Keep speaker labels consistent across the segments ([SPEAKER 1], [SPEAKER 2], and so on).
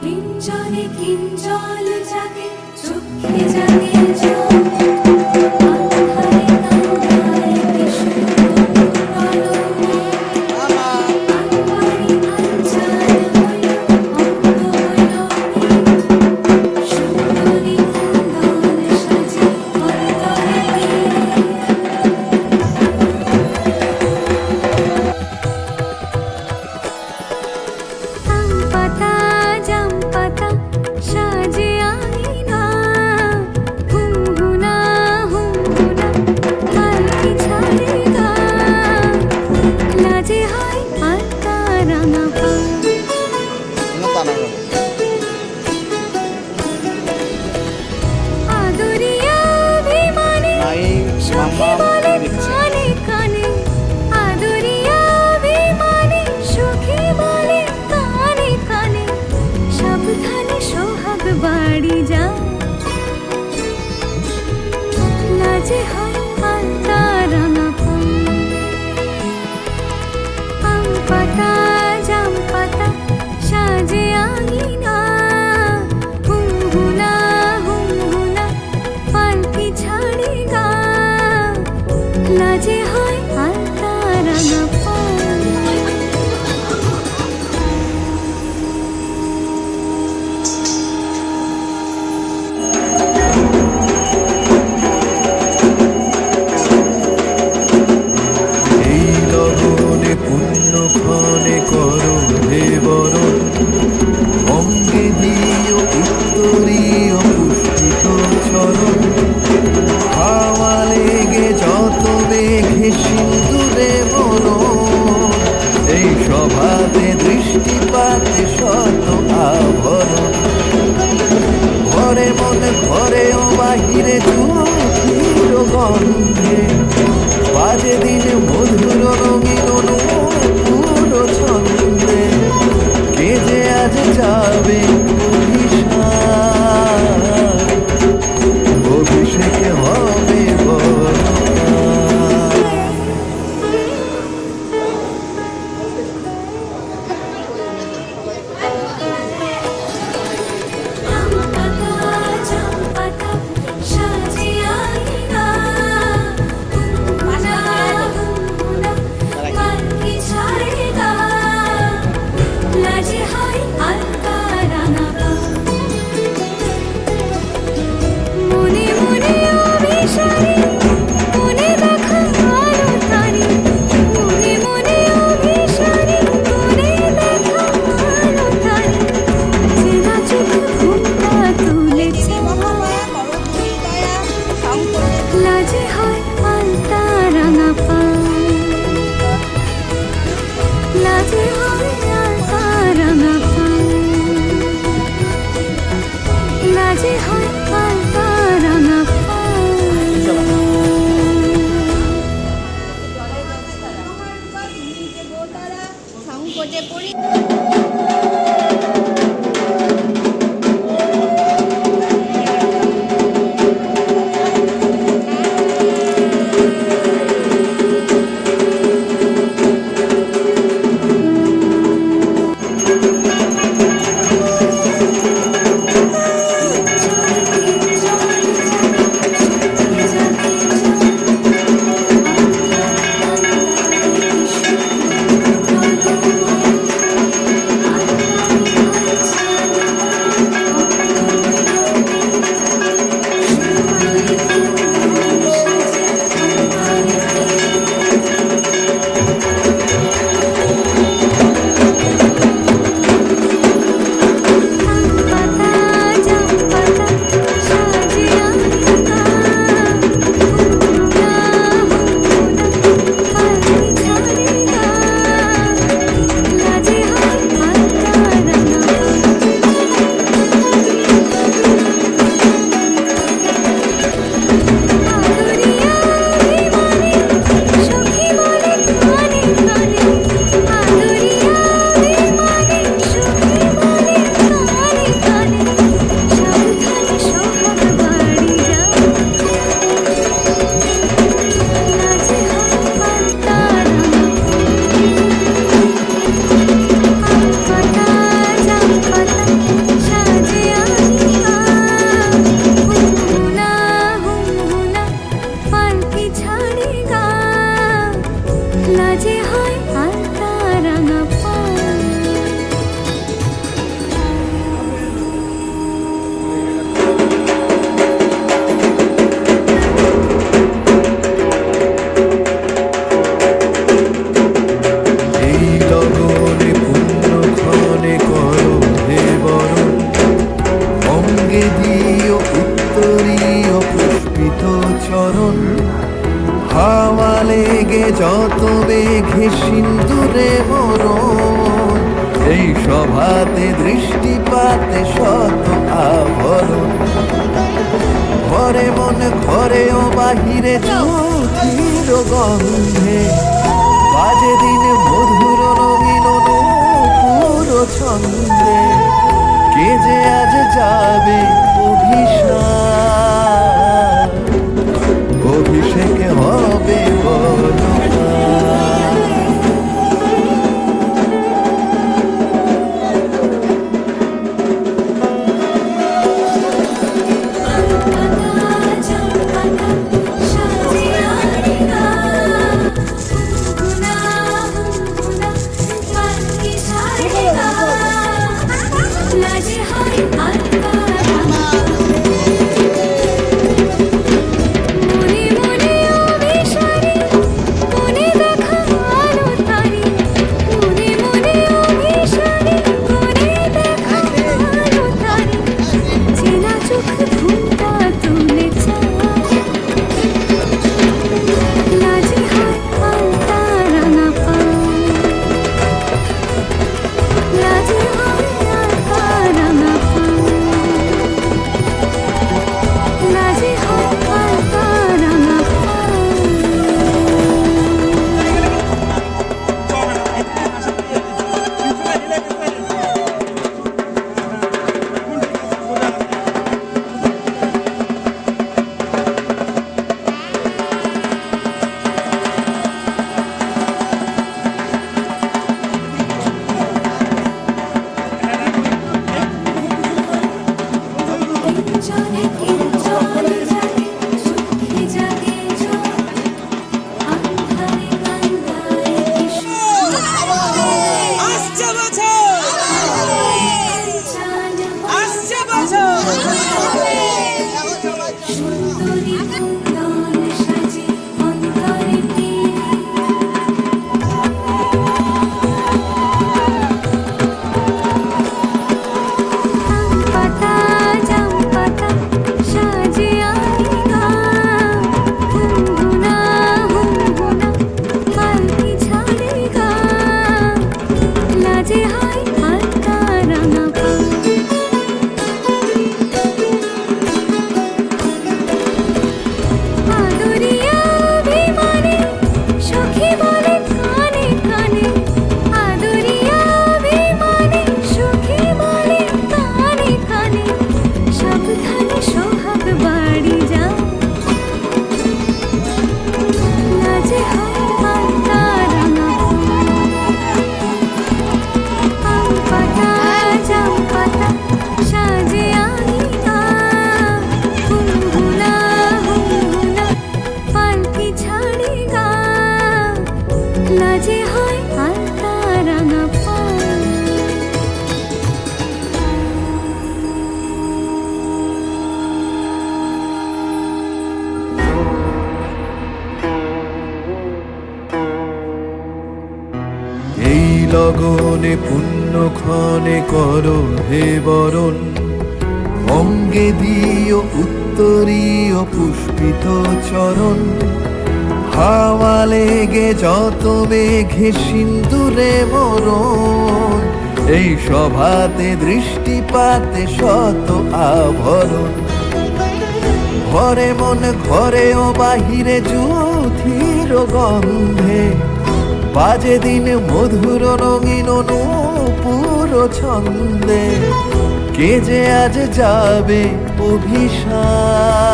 [SPEAKER 1] কিঞ্জলে কিঞ্জল জাগে চোখে জাগে জল আন্ধারে কান্দায় কিশোর কলমে আনবারি আঞ্চল হলো অঙ্গ হলো সুন্দরী কুন্দন সাজে অন্তরে পাতা জাম পাতা সাজে আঙিনা হুমহুনা হুমহুনা পালকি ছাড়ে গা লাজে হয় হালকা রাঙা পা আদরিয়া বিমানে সখী বলে কানে কানে আদরিয়া বিমানে সখী বলে কানে কানে সাবধানে সোহাগ বাড়ি যা লাজে হয় পাতা রাঙা পা আম পাতা জাম পাতা সাজে আঙিনা হুমহুনা হুমহুনা পালকি ছাড়ে গা লাজে হয় পাতা রাঙা পা
[SPEAKER 2] এই লগনে পুণ্য ক্ষণে করো হে বরণ অঙ্গে দিও উত্তরীয় পুষ্পিত চরণ খাওয়া লেগে যত মেঘে সিন্দুরে মনন এই সভাতে দৃষ্টিপাতে শত আভরণ ঘরে মনে ঘরেও বাহিরে চুকির গন্ধে বাজে দিনে মধুর রঙিন নূপুর ছন্দে কে যে আজ যাবে অভিষেকে হবে বরণ।
[SPEAKER 1] আম পাতা জাম পাতা সাজে আঙিনা হুমহুনা হুমহুনা পালকি ছাড়ে গা লাজে হয় হালকা রাঙা পা মনে মনে অভিসারে মনে দেখা আলো তারে মনে মনে অভিসারে মনে দেখা আলো তারে চেনা চোখ ঘুমটা তুলেছে লাজে হয় পাল্টা রাঙা পা লাজে হয় পাল্টা রাঙা পা
[SPEAKER 2] যত মেঘে সিন্দুরে মরণ, এই সভাতে দৃষ্টিপাতে শত আভরণ। ঘরে মন ঘরে ও বাহিরে জ্যোতির গন্ধে, বাজে দিন মধুর রঙিন নূপুর ছন্দে। কে যে আজ যাবে অভিশাপ, অভিষেক হবে বলো। লগনে পুণ্য ক্ষণে করো হে বরণ, অঙ্গে দিও উত্তরীয় পুষ্পিত চরণ। হাওয়া লেগে যত মেঘে সিন্দুরে মরণ, এই সভাতে দৃষ্টিপাতে শত আভরণ। ঘরে মন ঘরে ও বাহিরে জ্যোতির গন্ধে, বাজে দিন মধুর রঙিন নূপুর ছন্দে। কে যে আজ যাবে অভিশাপ,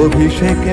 [SPEAKER 2] অভিষেক